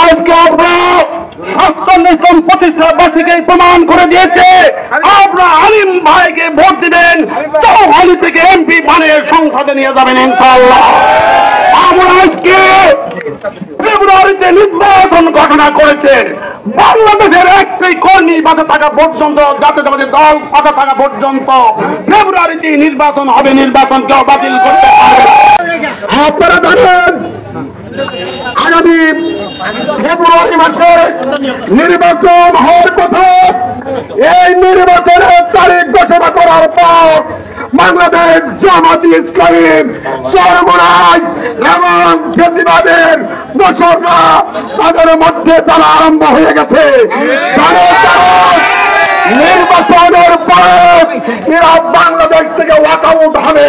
আজকে আমরা সত্যনিষ্ঠম প্রতিষ্ঠা বার্ষিকী প্রমাণ করে দিয়েছে আপনারা আলিম ভাইকে ভোট দিবেন, চৌহালি থেকে এমপি বানিয়ে সংসদে নিয়ে যাবেন ইনশাআল্লাহ। আমরা আজকে ফেব্রুয়ারিতে নির্বাচন ঘোষণা করেছেন, বাংলাদেশের একটি কর্মী বাঁচা থাকা পর্যন্ত, জাতীয়তাবাদী দল বাঁচা থাকা পর্যন্ত ফেব্রুয়ারিতে নির্বাচন হবে, নির্বাচন কেউ বাতিল করতে পারবে। আপনারা জানেন আগামী ফেব্রুয়ারি মাসে নির্বাচন হওয়ার কথা। এই নির্বাচনের তারিখ ঘোষণা করার পর বাংলাদেশ জামাতি ইসলামী চরমোনাই এবং ফেসিবাদের দোসররা তাদের মধ্যে তারা আরম্ভ হয়ে গেছে। নির্বাচনের পরে এরা বাংলাদেশ থেকে ওয়াক আউট হবে।